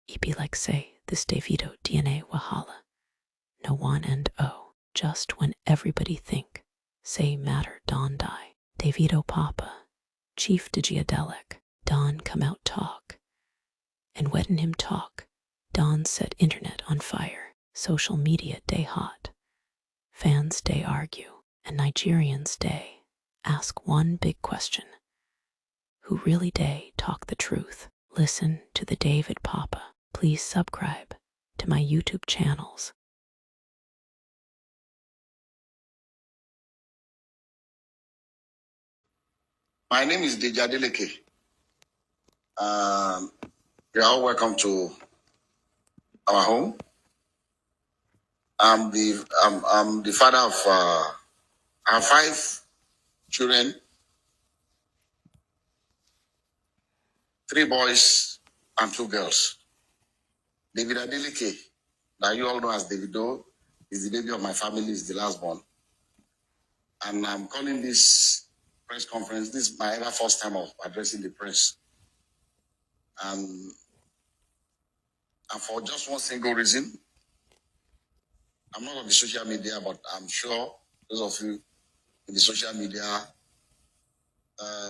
it be like say this Davido DNA wahala. No one and oh, just when everybody think, say matter Don die. Davido Papa, Chief Digi Adeleke, Don come out talk. And when him talk, Don set internet on fire, social media day hot. Fans day argue, and Nigerians day ask one big question. Who really day talk the truth? Listen to the David Papa. Please subscribe to my YouTube channels. My name is Adeleke. You're all welcome to our home. I'm the father of I have 5 children, 3 boys and 2 girls. David Adeleke, that you all know as Davido, is the baby of my family, is the last born. And I'm calling this press conference. This is my ever first time of addressing the press. And for just one single reason. I'm not on the social media, but I'm sure those of you in the social media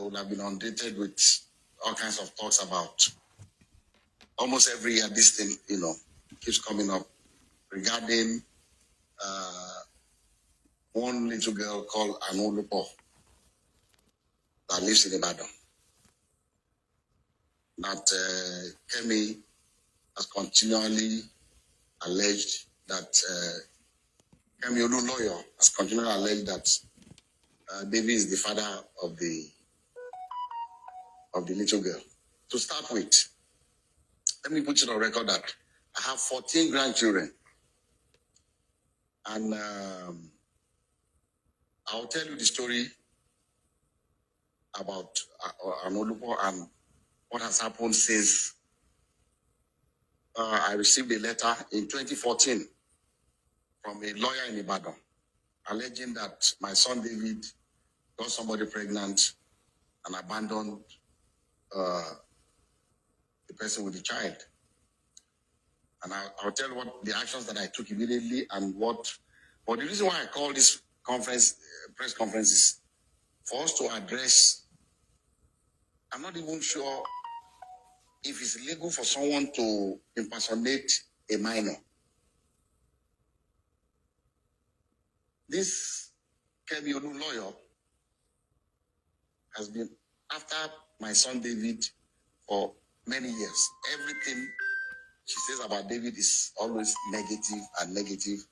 would have been inundated with all kinds of talks about almost every year this thing, keeps coming up regarding one little girl called Anu Papa that lives in Ibadan. That Kemi has continually alleged that Kemi Olu lawyer has continually alleged that David is the father of the little girl. To start with, let me put it on record that I have 14 grandchildren. And I'll tell you the story about Anolopo and what has happened since I received a letter in 2014 from a lawyer in Ibadan alleging that my son David got somebody pregnant and abandoned the person with the child. And I'll tell you what the actions that I took immediately and what. But the reason why I call this press conference is for us to address. I'm not even sure if it's legal for someone to impersonate a minor. This Kemi Olu lawyer has been after my son David for many years. Everything she says about David is always negative,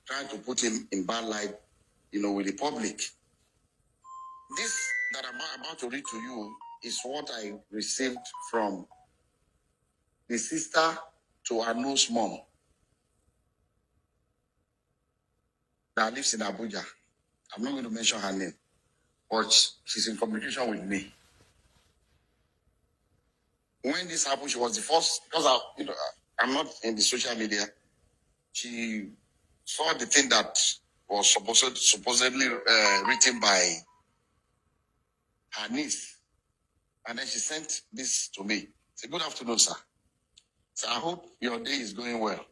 trying to put him in bad light, with the public. This that I'm about to read to you is what I received from the sister to Anu's mom that lives in Abuja. I'm not going to mention her name, but she's in communication with me. When this happened, she was the first, because I'm not in the social media. She saw the thing that was supposedly written by her niece. And then she sent this to me. Say, good afternoon, sir. So I hope your day is going well.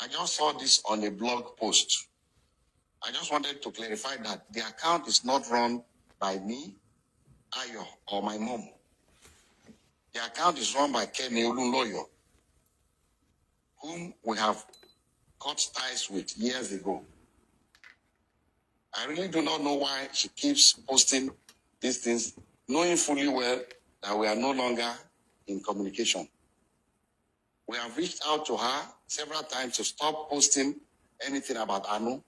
I just saw this on a blog post. I just wanted to clarify that the account is not run by me, Ayo, or my mom. The account is run by Kemi Olu lawyer, whom we have cut ties with years ago. I really do not know why she keeps posting these things, knowing fully well that we are no longer in communication. We have reached out to her several times to stop posting anything about Anu.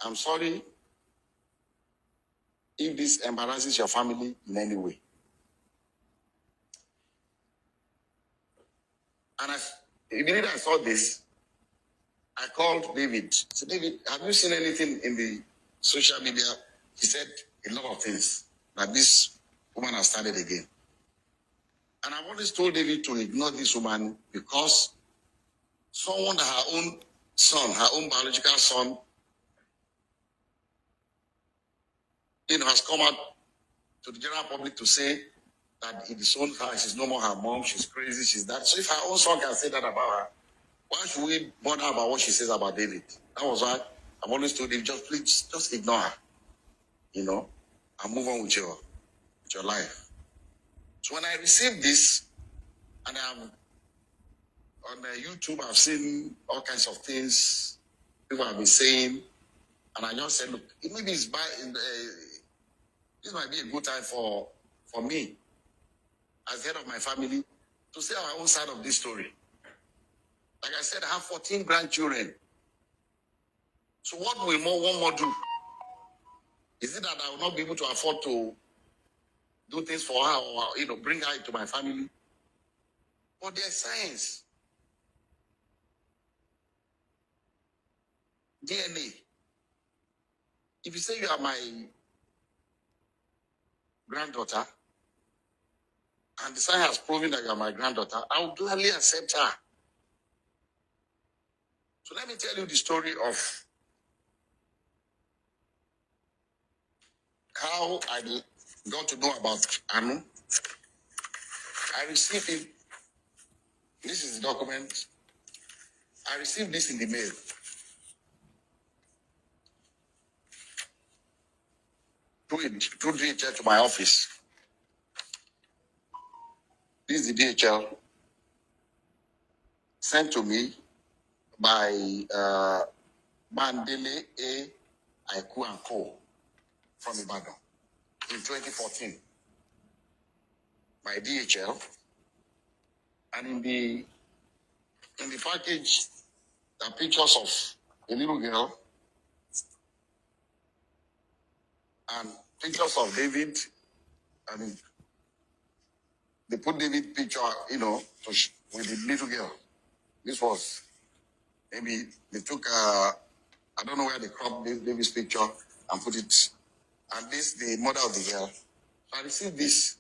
I'm sorry if this embarrasses your family in any way. And immediately I saw this, I called David. I said, David, have you seen anything in the social media? He said a lot of things that this woman has started again. And I've always told David to ignore this woman because someone that her own son, her own biological son, has come out to the general public to say that it disowns her, she's no more her mom, she's crazy, she's that. So if her own son can say that about her, why should we bother about what she says about David? That was why I've always told him, just please, just ignore her, you know, and move on with your life. So when I received this, and I'm on YouTube, I've seen all kinds of things people have been saying, and I just said, look, maybe this might be a good time for me, as head of my family, to say our own side of this story. Like I said, I have 14 grandchildren. So what will one more do? Is it that I will not be able to afford to do things for her or, bring her into my family? But there's science. DNA. If you say you are my granddaughter, and the science has proven that you are my granddaughter, I will gladly accept her. So let me tell you the story of how I got to know about Anu. I received it. This is the document. I received this in the mail. Through DHL to my office. This is the DHL sent to me by Mandele A. Aiku and Co. from Ibadan in 2014. By DHL. And in the package, there are pictures of a little girl and pictures of David. I mean, they put David picture, with the little girl. This was, maybe they took, I don't know where they cropped David's picture and put it. And this, the mother of the girl. So I received this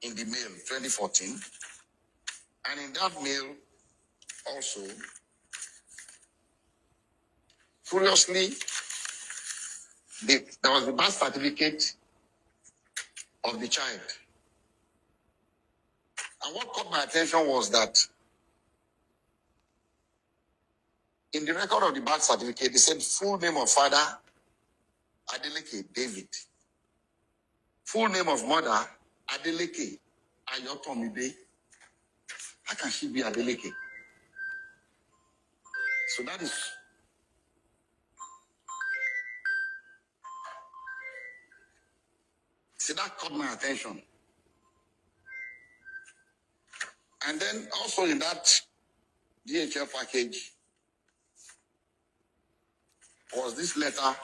in the mail, 2014. And in that mail, also, curiously, there was the birth certificate of the child. And what caught my attention was that in the record of the birth certificate, they said full name of father, Adeleke David. Full name of mother, Adeleke Ayotomide. How can she be Adeleke? So that is... See, that caught my attention. And then also in that DHL package was this letter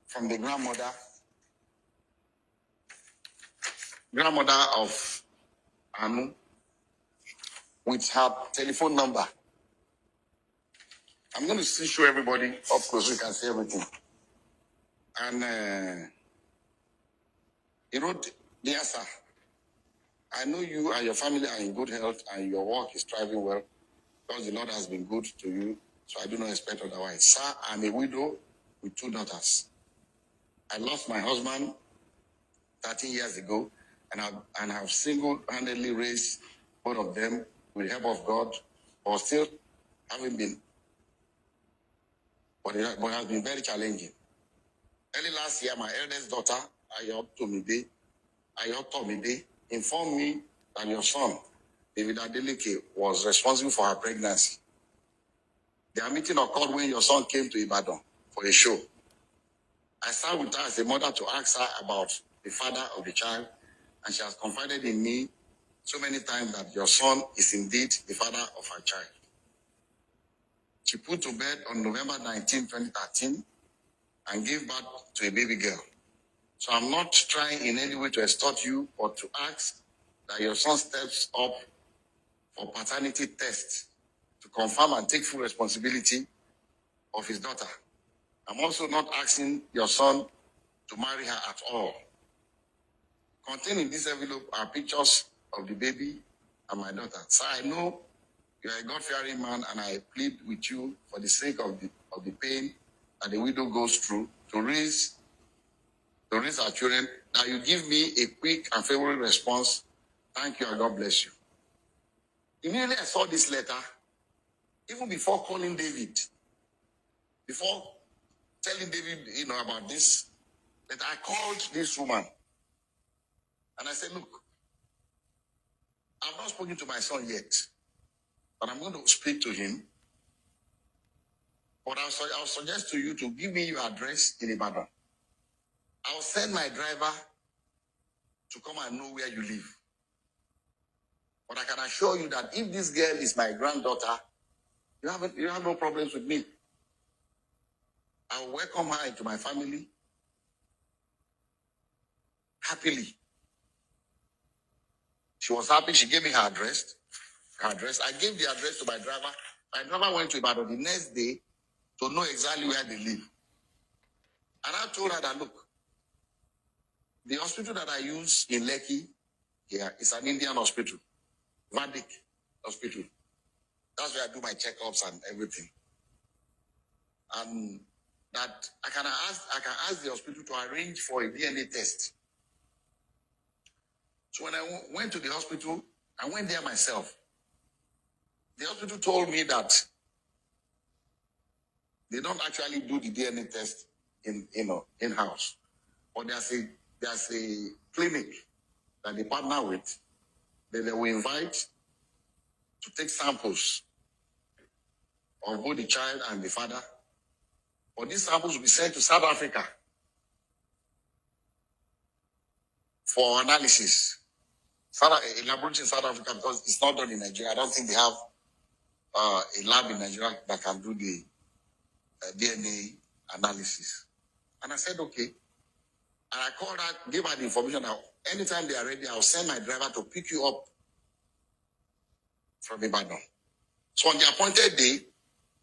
from the grandmother of Anu, with her telephone number. I'm going to still show everybody up close so you can see everything. And he wrote, "Dear sir, I know you and your family are in good health and your work is thriving well because the Lord has been good to you, so I do not expect otherwise. Sir, I'm a widow with 2 daughters. I lost my husband 13 years ago and have single-handedly raised both of them with the help of God, but still haven't been, but it has been very challenging. Early last year, my eldest daughter, Ayotomide, informed me that your son, David Adeleke, was responsible for her pregnancy. Their meeting occurred when your son came to Ibadan for a show. I sat with her as a mother to ask her about the father of the child, and she has confided in me so many times that your son is indeed the father of her child. She put to bed on November 19, 2013, and gave birth to a baby girl. So I'm not trying in any way to extort you or to ask that your son steps up for paternity tests to confirm and take full responsibility of his daughter. I'm also not asking your son to marry her at all. Contained in this envelope are pictures of the baby and my daughter. So I know you are a God-fearing man, and I plead with you for the sake of the pain that the widow goes through to raise our children, that you give me a quick and favorable response Thank you and God bless you. Immediately I saw this letter, even before calling David, before telling David, about this, that I called this woman and I said, look, I've not spoken to my son yet, but I'm going to speak to him. But I'll suggest to you to give me your address in Ibadan. I'll send my driver to come and know where you live. But I can assure you that if this girl is my granddaughter, you have no problems with me. I'll welcome her into my family happily. She was happy. She gave me her address. I gave the address to my driver. My driver went to Ibadan the next day to know exactly where they live. And I told her that, look, the hospital that I use in Lekki here is an Indian hospital, Vedic hospital. That's where I do my checkups and everything. And that I can ask the hospital to arrange for a DNA test. So when I went to the hospital, I went there myself. The hospital told me that they don't actually do the DNA test in-house. But there's a clinic that they partner with that they will invite to take samples of both the child and the father. But these samples will be sent to South Africa for analysis. A laboratory in South Africa, because it's not done in Nigeria. I don't think they have a lab in Nigeria that can do the DNA analysis. And I said, okay. And I called her, gave her the information that anytime they are ready, I'll send my driver to pick you up from Ibadan. So on the appointed day,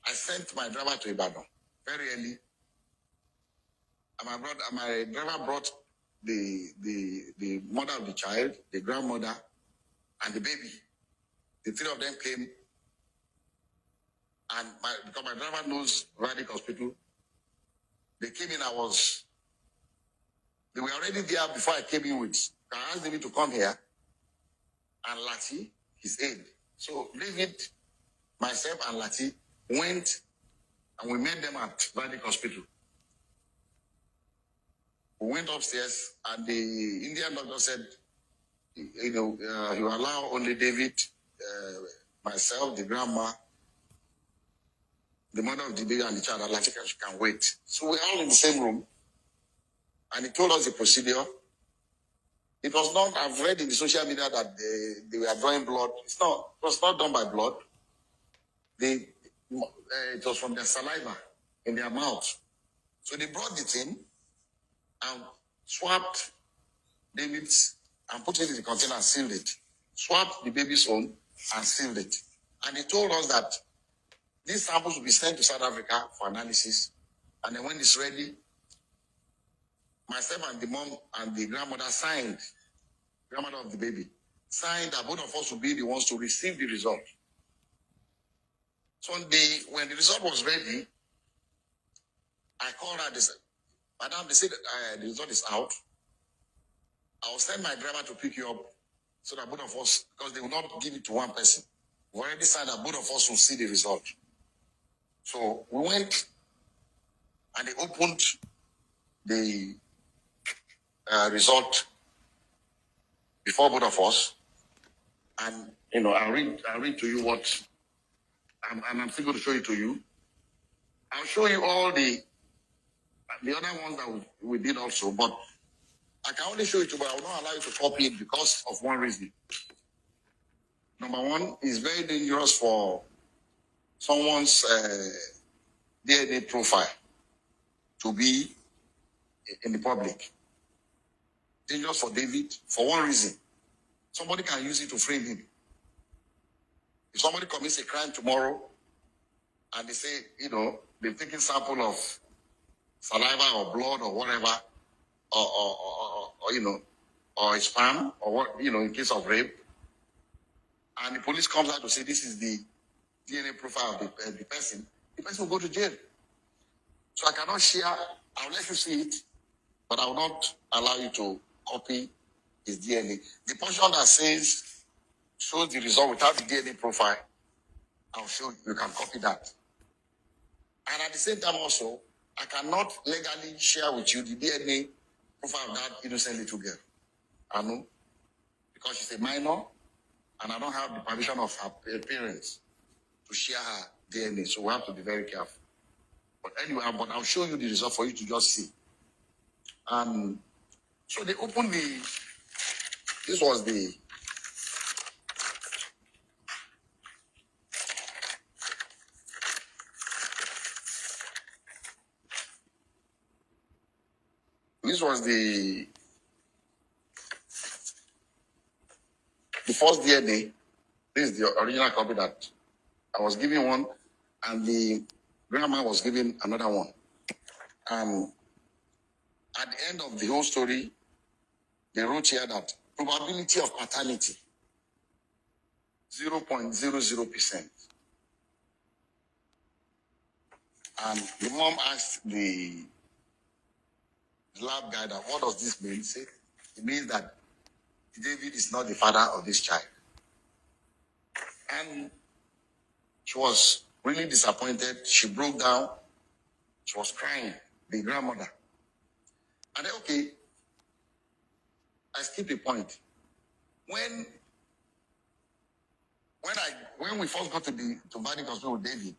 I sent my driver to Ibadan very early. And my driver brought the mother of the child, the grandmother, and the baby. The three of them came. And because my driver knows Vedic Hospital, they came in. They were already there before I came in with. I asked David to come here, and Lati, his aide. So David, myself, and Lati went, and we met them at Vedic Hospital. We went upstairs, and the Indian doctor said, he will allow only David, myself, the grandma, the mother of the baby, and the child. Lati can wait. So we're all in the same room. And he told us the procedure. It was not, I've read in the social media that they were drawing blood. It was not done by blood. It was from their saliva in their mouth. So they brought it in and swapped David's and put it in the container and sealed it. Swapped the baby's own and sealed it. And they told us that these samples will be sent to South Africa for analysis. And then when it's ready, myself and the mom and the grandmother grandmother of the baby, signed that both of us would be the ones to receive the result. So when the result was ready, I called her. They said, Madam, they said the result is out. I'll send my driver to pick you up so that both of us, because they will not give it to one person. We already signed that both of us will see the result. So we went and they opened the result before both of us, and I'll read to you what, and I'm still going to show it to you. I'll show you all the other ones that we did also, but I can only show it to you, but I will not allow you to copy it because of one reason. Number one, it's very dangerous for someone's DNA profile to be in the public. Dangerous for David for one reason. Somebody can use it to frame him. If somebody commits a crime tomorrow and they say, they've taken sample of saliva or blood or whatever, or sperm or what, in case of rape, and the police comes out to say this is the DNA profile of the person will go to jail. So I cannot share. I'll let you see it, but I will not allow you to copy his DNA. The portion that says shows the result without the DNA profile, I'll show you. You can copy that. And at the same time also, I cannot legally share with you the DNA profile of that innocent little girl, Anu, because she's a minor, and I don't have the permission of her parents to share her DNA. So we have to be very careful. But anyway, I'll show you the result for you to just see. So they opened this was the first DNA. This is the original copy that I was giving one, and the grandma was giving another one. At the end of the whole story, they wrote here that probability of paternity 0.00%. And the mom asked the lab guy that, what does this mean? He said, it means that David is not the father of this child. And she was really disappointed. She broke down. She was crying, the grandmother. And then, okay, I skip a point. When we first got to Valley Hospital with David,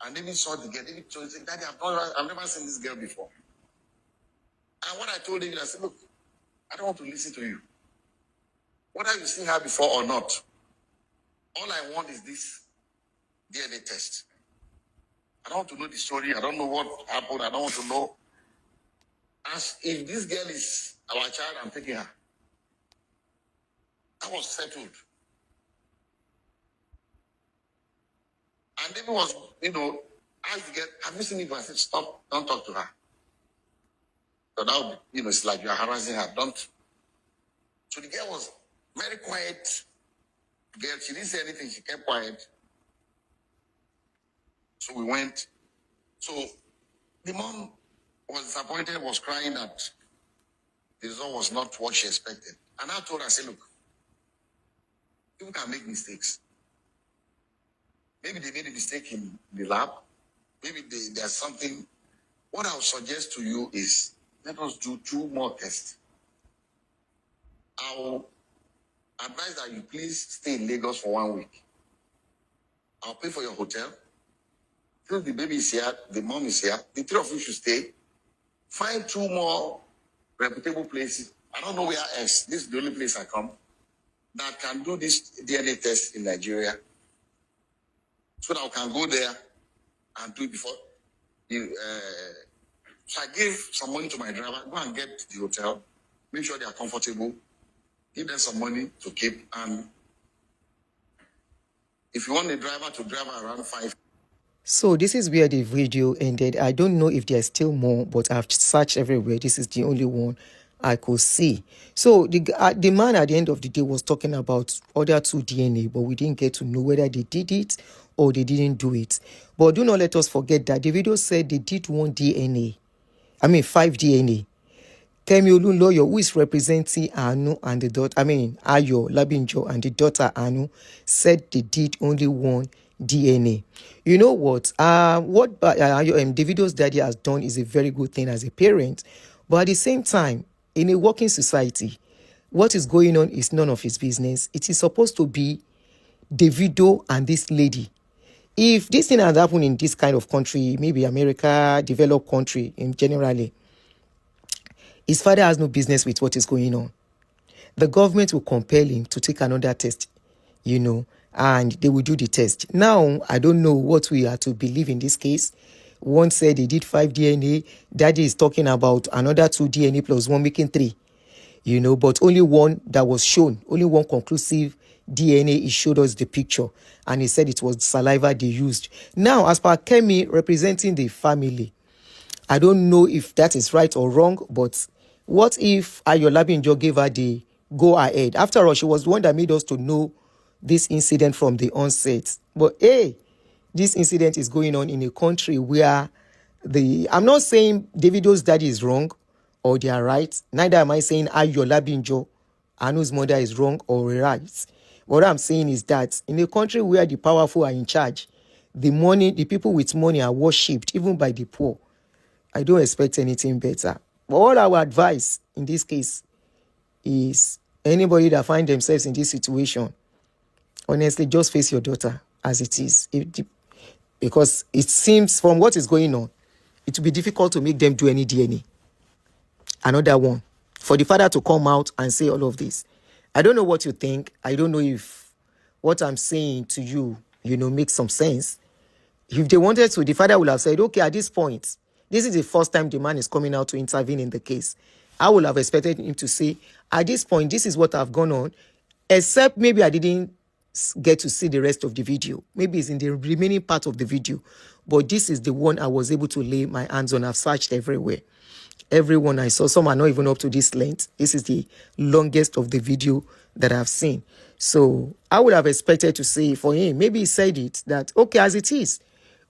and David saw the girl, David said, Daddy, I've never seen this girl before. And what I told David, I said, look, I don't want to listen to you. Whether you've seen her before or not, all I want is this DNA test. I don't want to know the story. I don't know what happened. I don't want to know. As if this girl is our child, I'm taking her. That was settled. And David was, asked the girl, have you seen it? I said, stop, don't talk to her. So now, it's like you're harassing her. Don't. So the girl was very quiet. Girl, she didn't say anything. She kept quiet. So we went. So the mom was disappointed, was crying that the result was not what she expected. And I told her, I said, look, people can make mistakes. Maybe they made a mistake in the lab. Maybe there's something. What I would suggest to you is let us do 2 more tests. I'll advise that you please stay in Lagos for 1 week. I'll pay for your hotel. Since the baby is here, the mom is here, the 3 of you should stay. Find 2 more reputable places. I don't know where else. This is the only place I come that can do this DNA test in Nigeria. So that I can go there and do it before. So I gave some money to my driver. Go and get the hotel. Make sure they are comfortable. Give them some money to keep. And if you want the driver to drive around 5. So this is where the video ended. I don't know if there's still more, but I've searched everywhere. This is the only one I could see. So the man at the end of the day was talking about other 2 DNA, but we didn't get to know whether they did it or they didn't do it. But do not let us forget that the video said they did 5 DNA. Kemi Olunloyo, who is representing Anu and the daughter, Ayo Labinjo and the daughter Anu, said they did only 1 DNA. You know what? What Davido's daddy has done is a very good thing as a parent, but at the same time, in a working society, what is going on is none of his business. It is supposed to be Davido and this lady. If this thing has happened in this kind of country, maybe America, developed country in generally, his father has no business with what is going on. The government will compel him to take another test, and they will do the test. Now, I don't know what we are to believe in this case. One said they did 5 DNA. Daddy is talking about another 2 DNA plus 1 making 3. But only 1 that was shown, only 1 conclusive DNA. He showed us the picture, and he said it was saliva they used. Now, as per Kemi representing the family, I don't know if that is right or wrong, but what if Ayo Labinjo gave her the go-ahead? After all, she was the one that made us to know this incident from the onset. But hey, this incident is going on in a country where I'm not saying Davido's daddy is wrong or they are right. Neither am I saying Ayo Labinjo Anu's mother is wrong or right. What I'm saying is that in a country where the powerful are in charge, the people with money are worshipped even by the poor. I don't expect anything better. But all our advice in this case is anybody that find themselves in this situation, honestly, just face your daughter as it is. Because it seems from what is going on, it will be difficult to make them do any DNA. Another one. For the father to come out and say all of this. I don't know what you think. I don't know if what I'm saying to you, makes some sense. If they wanted to, the father would have said, okay, at this point, this is the first time the man is coming out to intervene in the case. I would have expected him to say, at this point, this is what I've gone on, except maybe I didn't get to see the rest of the video. Maybe it's in the remaining part of the video. But this is the one I was able to lay my hands on. I've searched everywhere. Everyone I saw, some are not even up to this length. This is the longest of the video that I've seen. So I would have expected to say for him, maybe he said it, that, okay, as it is,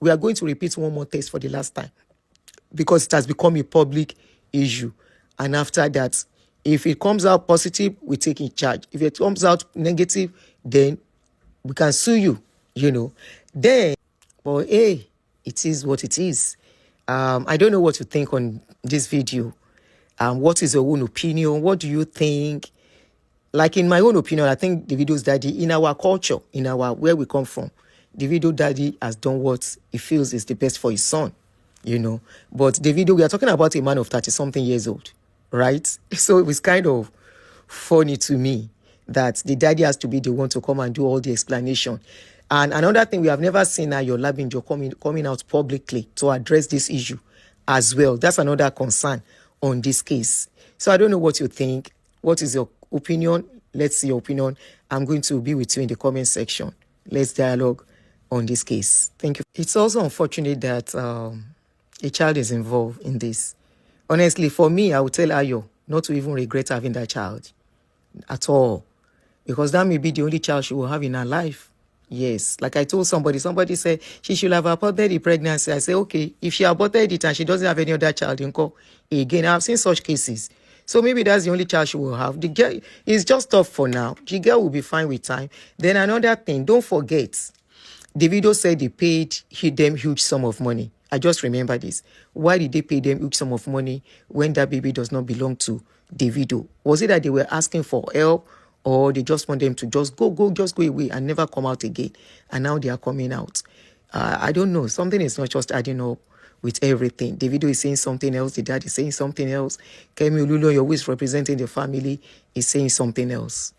we are going to repeat one more test for the last time because it has become a public issue. And after that, if it comes out positive, we take in charge. If it comes out negative, then we can sue you, Then, well, hey, it is what it is. I don't know what to think on this video. What is your own opinion? What do you think? Like in my own opinion, I think Davido's daddy, in our culture, where we come from, Davido daddy has done what he feels is the best for his son, But Davido, we are talking about a man of 30-something years old, right? So it's kind of funny to me that the daddy has to be the one to come and do all the explanation. And another thing, we have never seen Ayo Labinjo coming out publicly to address this issue as well. That's another concern on this case. So I don't know what you think. What is your opinion? Let's see your opinion. I'm going to be with you in the comment section. Let's dialogue on this case. Thank you. It's also unfortunate that a child is involved in this. Honestly, for me, I would tell Ayo not to even regret having that child at all, because that may be the only child she will have in her life. Yes, like I told somebody said she should have aborted the pregnancy. I say, okay, if she aborted it and she doesn't have any other child, again, I've seen such cases. So maybe that's the only child she will have. The girl is just tough for now. The girl will be fine with time. Then another thing, don't forget, Davido said they paid them huge sum of money. I just remember this. Why did they pay them huge sum of money when that baby does not belong to Davido? Was it that they were asking for help, or they just want them to just go away and never come out again? And now they are coming out. I don't know. Something is not just adding up with everything. Davido is saying something else. The dad is saying something else. Kemi Oluloyo, who is representing the family, is saying something else.